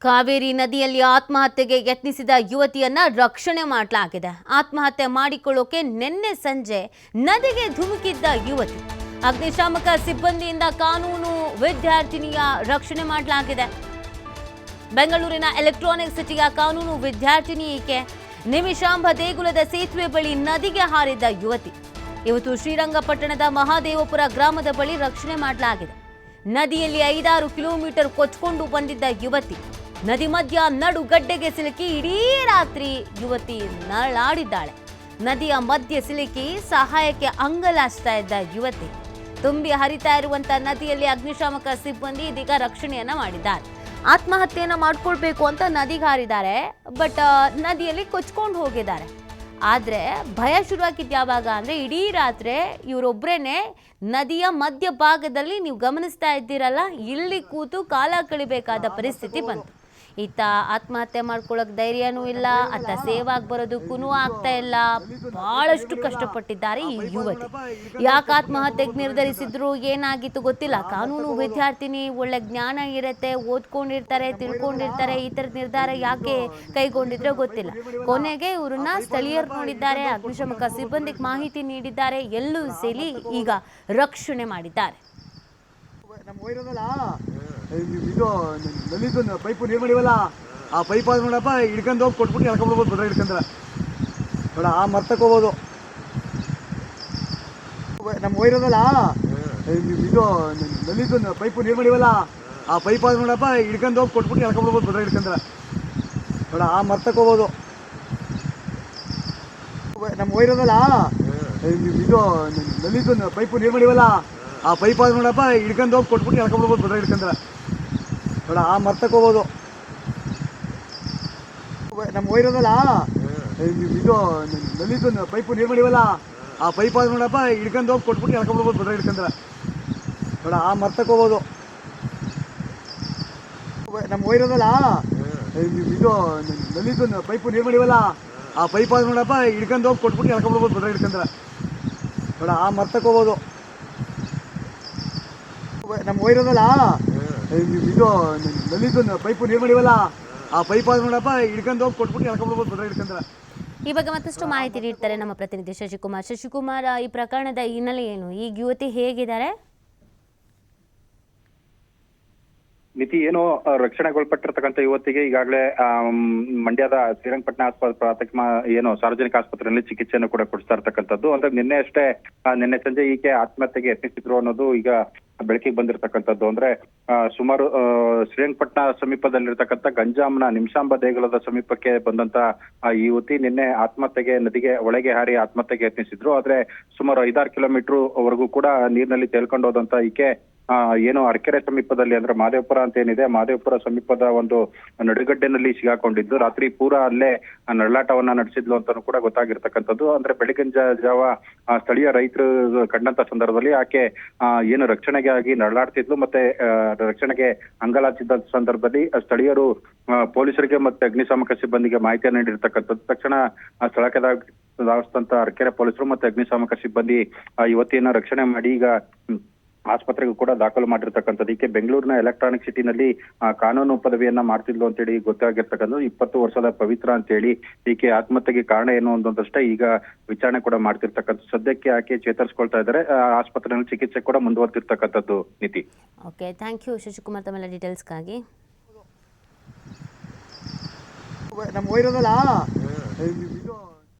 ಕಾವೇರಿ ನದಿಯಲ್ಲಿ ಆತ್ಮಹತ್ಯೆಗೆ ಯತ್ನಿಸಿದ ಯುವತಿಯನ್ನ ರಕ್ಷಣೆ ಮಾಡಲಾಗಿದೆ. ಆತ್ಮಹತ್ಯೆ ಮಾಡಿಕೊಳ್ಳೋಕೆ ನಿನ್ನೆ ಸಂಜೆ ನದಿಗೆ ಧುಮುಕಿದ್ದ ಯುವತಿ. ಅಗ್ನಿಶಾಮಕ ಸಿಬ್ಬಂದಿಯಿಂದ ಕಾನೂನು ವಿದ್ಯಾರ್ಥಿನಿಯ ರಕ್ಷಣೆ ಮಾಡಲಾಗಿದೆ. ಬೆಂಗಳೂರಿನ ಎಲೆಕ್ಟ್ರಾನಿಕ್ ಸಿಟಿಯ ಕಾನೂನು ವಿದ್ಯಾರ್ಥಿನಿ ಈಕೆ. ನಿಮಿಷಾಂಬ ದೇಗುಲದ ಸೇತುವೆ ಬಳಿ ನದಿಗೆ ಹಾರಿದ್ದ ಯುವತಿ. ಇವತ್ತು ಶ್ರೀರಂಗಪಟ್ಟಣದ ಮಹಾದೇವಪುರ ಗ್ರಾಮದ ಬಳಿ ರಕ್ಷಣೆ ಮಾಡಲಾಗಿದೆ. ನದಿಯಲ್ಲಿ 5-6 ಕಿಲೋಮೀಟರ್ ಕೊಚ್ಚಿಕೊಂಡು ಬಂದಿದ್ದ ಯುವತಿ ನದಿ ಮಧ್ಯ ನಡುಗಡ್ಡೆಗೆ ಸಿಲುಕಿ ಇಡೀ ರಾತ್ರಿ ಯುವತಿ ನರಳಾಡಿದ್ದಾಳೆ. ನದಿಯ ಮಧ್ಯೆ ಸಿಲುಕಿ ಸಹಾಯಕ್ಕೆ ಅಂಗಲಾಚ್ತಾ ಇದ್ದ ಯುವತಿ. ತುಂಬಿ ಹರಿತಾ ಇರುವಂತ ನದಿಯಲ್ಲಿ ಅಗ್ನಿಶಾಮಕ ಸಿಬ್ಬಂದಿ ಇದೀಗ ರಕ್ಷಣೆಯನ್ನ ಮಾಡಿದ್ದಾರೆ. ಆತ್ಮಹತ್ಯೆಯನ್ನ ಮಾಡ್ಕೊಳ್ಬೇಕು ಅಂತ ನದಿಗೆ ಹಾರಿದ್ದಾರೆ, ಬಟ್ ನದಿಯಲ್ಲಿ ಕೊಚ್ಕೊಂಡು ಹೋಗಿದ್ದಾರೆ. ಆದರೆ ಭಯ ಶುರುವಾಗಿದ್ದು ಯಾವಾಗ ಅಂದರೆ ಇಡೀ ರಾತ್ರಿ ಇವರೊಬ್ಬರೇನೆ ನದಿಯ ಮಧ್ಯ ಭಾಗದಲ್ಲಿ ನೀವು ಗಮನಿಸ್ತಾ ಇದ್ದೀರಲ್ಲ, ಇಲ್ಲಿ ಕೂತು ಕಾಲ ಕಳಿಬೇಕಾದ ಪರಿಸ್ಥಿತಿ ಬಂತು. ಈತ ಆತ್ಮಹತ್ಯೆ ಮಾಡ್ಕೊಳ್ಳೋಕೆ ಧೈರ್ಯನೂ ಇಲ್ಲ, ಆತ ಸೇವ್ ಆಗಿ ಬರೋದಕ್ಕೂ ಆಗ್ತಾ ಇಲ್ಲ. ಬಹಳಷ್ಟು ಕಷ್ಟಪಟ್ಟಿದ್ದಾರೆ ಈ ಯುವತಿ. ಯಾಕೆ ಆತ್ಮಹತ್ಯೆಗೆ ನಿರ್ಧರಿಸಿದ್ರು, ಏನಾಗಿತ್ತು ಗೊತ್ತಿಲ್ಲ. ಕಾನೂನು ವಿದ್ಯಾರ್ಥಿನಿ, ಒಳ್ಳೆ ಜ್ಞಾನ ಇರುತ್ತೆ, ಓದ್ಕೊಂಡಿರ್ತಾರೆ, ತಿಳ್ಕೊಂಡಿರ್ತಾರೆ. ಈ ಥರದ ನಿರ್ಧಾರ ಯಾಕೆ ಕೈಗೊಂಡಿದ್ರೆ ಗೊತ್ತಿಲ್ಲ. ಕೊನೆಗೆ ಇವ್ರನ್ನ ಸ್ಥಳೀಯರು ನೋಡಿದ್ದಾರೆ, ಅಗ್ನಿಶಾಮಕ ಸಿಬ್ಬಂದಿಗೆ ಮಾಹಿತಿ ನೀಡಿದ್ದಾರೆ. ಎಲ್ಲೂ ಸೇರಿ ಈಗ ರಕ್ಷಣೆ ಮಾಡಿದ್ದಾರೆ. ಇದು ನಲ್ಲಿದ್ದು ಪೈಪು ನೀರು ಮಾಡಿವಲ್ಲ, ಆ ಪೈಪ್ ಆದ ನೋಡಪ್ಪ ಹಿಡ್ಕೊಂಡು ಹೋಗಿ ಕೊಟ್ಬಿಟ್ಟು ಎಳ್ಕೊಂಡ್ಬಿಡ್ಬೋದು. ಬದ್ರೆ ಹಿಡ್ಕೊಂಡ್ರೆ ನೋಡ ಆ ಮರ್ತಕ್ಕೆ ಹೋಗ್ಬೋದು. ನಮ್ಮ ವೈರದಲ್ಲ ಇದು ನಲ್ಲಿದ್ದು ಪೈಪು ನೀರು ಮಾಡಿವಲ್ಲ, ಆ ಪೈಪ್ ಆದ ನೋಡಪ್ಪ ಹಿಡ್ಕೊಂಡು ಹೋಗಿ ಕೊಟ್ಬಿಟ್ಟು ಎಳ್ಕೊಂಡ್ಬಿಡ್ಬೋದು. ಬದ್ರೆ ಹಿಡ್ಕೊಂಡ್ರೆ ನೋಡ ಆ ಮರ್ತಕ್ಕೆ ಹೋಗ್ಬೋದು. ನಮ್ಮ ವೈರದಲ್ಲ ಇದು ನಲ್ಲಿದ್ದು ಪೈಪು ನೀರು ಮಾಡಿವಲ್ಲ, ಆ ಪೈಪ್ ಆದ ನೋಡಪ್ಪ ಹಿಡ್ಕೊಂಡು ಹೋಗಿ ಕೊಟ್ಬಿಟ್ಟು ಎಳ್ಕೊಂಡ್ಬಿಡ್ಬೋದು. ಬದ್ರೆ ಹಿಡ್ಕೊಂಡ್ರೆ ನೋಡ ಆ ಮರ್ತಕ್ಕೆ ಹೋಗ್ಬೋದು. ನಮ್ಮ ವೈರದಲ್ಲ ಇದು ನಲ್ಲಿದ್ದು ಪೈಪು ನೀರು ಮಾಡಿವಲ್ಲ, ಆ ಪೈಪ್ ಆದ ನೋಡಪ್ಪ ಹಿಡ್ಕೊಂಡು ಹೋಗಿ ಕೊಟ್ಬಿಟ್ಟು ಎಳ್ಕೊಂಡ್ಬಿಡ್ಬೋದು. ಬದ್ರೆ ಹಿಡ್ಕೊಂಡ್ರೆ ನೋಡ ಆ ಮರ್ತಕ್ಕೆ ಹೋಗ್ಬೋದು. ನಮ್ಮ ವೈರದಲ್ಲ ಇದು ನಲ್ಲಿದ್ದು ಪೈಪು ನೀರು ಮಾಡಿವಲ್ಲ, ಆ ಪೈಪ್ ಆದ ನೋಡಪ್ಪ ಹಿಡ್ಕೊಂಡು ಹೋಗಿ ಕೊಟ್ಬಿಟ್ಟು ಎಳ್ಕೊಂಡ್ಬಿಡ್ಬೋದು. ಬದ್ರೆ ಹಿಡ್ಕೊಂಡ್ರೆ ನೋಡ ಆ ಮರ್ತಕ್ಕೆ ಹೋಗ್ಬೋದು. ನಮ್ಮ ವೈರದಲ್ಲ ಇದು ನಲ್ಲಿದ್ದು ಪೈಪು ನೀರು ಮಾಡಿವಲ್ಲ, ಆ ಪೈಪ್ ಆದ ನೋಡಪ್ಪ ಹಿಡ್ಕೊಂಡು ಹೋಗಿ ಕೊಟ್ಬಿಟ್ಟು ಎಳ್ಕೊಂಡ್ಬಿಡ್ಬೋದು. ಬದ್ರೆ ಹಿಡ್ಕೊಂಡ್ರೆ ಈ ಬಗ್ಗೆ ಮತ್ತಷ್ಟು ಮಾಹಿತಿ ನೀಡ್ತಾರೆ ನಮ್ಮ ಪ್ರತಿನಿಧಿ ಶಶಿಕುಮಾರ್. ಶಶಿಕುಮಾರ್, ಈ ಪ್ರಕರಣದ ಹಿನ್ನೆಲೆ ಏನು? ಈ ಯುವತಿ ಹೇಗಿದ್ದಾರೆ? ಮಿತಿ ಏನು ರಕ್ಷಣೆಗೊಳಪಟ್ಟಿರ್ತಕ್ಕಂಥ ಯುವತಿಗೆ ಈಗಾಗಲೇ ಮಂಡ್ಯದ ಶ್ರೀರಂಗಪಟ್ಟಣ ಪ್ರಾಥಮಿಕ ಏನು ಸಾರ್ವಜನಿಕ ಆಸ್ಪತ್ರೆಯಲ್ಲಿ ಚಿಕಿತ್ಸೆಯನ್ನು ಕೂಡ ಕೊಡಿಸ್ತಾ ಇರ್ತಕ್ಕಂಥದ್ದು. ಅಂದ್ರೆ ನಿನ್ನೆ ಸಂಜೆ ಈಕೆ ಆತ್ಮಹತ್ಯೆಗೆ ಯತ್ನಿಸಿದ್ರು ಅನ್ನೋದು ಈಗ ಬೆಳಕಿಗೆ ಬಂದಿರತಕ್ಕಂಥದ್ದು. ಅಂದ್ರೆ ಸುಮಾರು ಶ್ರೀರಂಗಪಟ್ಟಣ ಸಮೀಪದಲ್ಲಿರ್ತಕ್ಕಂಥ ಗಂಜಾಂನ ನಿಮಿಷಾಂಬ ದೇಗುಲದ ಸಮೀಪಕ್ಕೆ ಬಂದಂತ ಈ ಯುವತಿ ನಿನ್ನೆ ಆತ್ಮಹತ್ಯೆಗೆ ನದಿಗೆ ಒಳಗೆ ಹಾರಿ ಆತ್ಮಹತ್ಯೆಗೆ ಯತ್ನಿಸಿದ್ರು. ಆದ್ರೆ ಸುಮಾರು 5-6 ಕಿಲೋಮೀಟರ್ ವರೆಗೂ ಕೂಡ ನೀರಿನಲ್ಲಿ ತೇಲ್ಕೊಂಡು ಹೋದಂತ ಈಕೆ ಏನು ಅರಕೆರೆ ಸಮೀಪದಲ್ಲಿ ಅಂದ್ರೆ ಮಾದೇವಪುರ ಅಂತ ಏನಿದೆ, ಮಾದೇವಪುರ ಸಮೀಪದ ಒಂದು ನಡುಗಡ್ಡೆನಲ್ಲಿ ಸಿಗಾಕೊಂಡಿದ್ದು ರಾತ್ರಿ ಪೂರ ಅಲ್ಲೇ ನರಳಾಟವನ್ನ ನಡೆಸಿದ್ಲು ಅಂತಾನು ಕೂಡ ಗೊತ್ತಾಗಿರ್ತಕ್ಕಂಥದ್ದು. ಅಂದ್ರೆ ಬೆಳಗಿನ ಜಾವ ಸ್ಥಳೀಯ ರೈತರು ಕಂಡಂತ ಸಂದರ್ಭದಲ್ಲಿ ಆಕೆ ಏನು ರಕ್ಷಣೆಗೆ ಆಗಿ ನರಳಾಡ್ತಿದ್ಲು, ಮತ್ತೆ ರಕ್ಷಣೆಗೆ ಅಂಗಲಾಚಿದ್ದ ಸಂದರ್ಭದಲ್ಲಿ ಸ್ಥಳೀಯರು ಪೊಲೀಸರಿಗೆ ಮತ್ತೆ ಅಗ್ನಿಶಾಮಕ ಸಿಬ್ಬಂದಿಗೆ ಮಾಹಿತಿಯನ್ನು ನೀಡಿರ್ತಕ್ಕಂಥದ್ದು. ತಕ್ಷಣ ಸ್ಥಳಕ್ಕೆ ಧಾವಿಸಿದಂತ ಅರಕೆರೆ ಪೊಲೀಸರು ಮತ್ತೆ ಅಗ್ನಿಶಾಮಕ ಸಿಬ್ಬಂದಿ ಯುವತಿಯನ್ನ ರಕ್ಷಣೆ ಮಾಡಿ ಈಗ ಆಸ್ಪತ್ರೆಗೂ ಕೂಡ ದಾಖಲು ಮಾಡಿರ್ತಕ್ಕಂಥದ್ದು. ಈಕೆ ಬೆಂಗಳೂರಿನ ಎಲೆಕ್ಟ್ರಾನಿಕ್ ಸಿಟಿನಲ್ಲಿ ಕಾನೂನು ಪದವಿಯನ್ನ ಮಾಡ್ತಿದ್ಲು ಅಂತೇಳಿ ಗೊತ್ತಾಗಿರ್ತಕ್ಕಂಥದ್ದು. 20 ವರ್ಷದ ಪವಿತ್ರ ಅಂತೇಳಿ ಈಕೆ ಆತ್ಮಹತ್ಯೆಗೆ ಕಾರಣ ಏನು ಅನ್ನೋದಷ್ಟೇ ಈಗ ವಿಚಾರಣೆ ಕೂಡ ಮಾಡ್ತಿರ್ತಕ್ಕಂಥ. ಸದ್ಯಕ್ಕೆ ಆಕೆ ಚೇತರಿಸ್ಕೊಳ್ತಾ ಇದ್ದಾರೆ. ಆಸ್ಪತ್ರೆಯಲ್ಲಿ ಚಿಕಿತ್ಸೆ ಕೂಡ ಮುಂದುವರೆದಿರ್ತಕ್ಕಂಥದ್ದು. ನೀತಿ. ಓಕೆ, ಥ್ಯಾಂಕ್ ಯು ಶಶಿಕುಮಾರ್ ತಮ್ಮೆಲ್ಲ ಡೀಟೇಲ್ಸ್ಗಾಗಿ. ನಮ್ಮ ವೈರದಲ್ಲ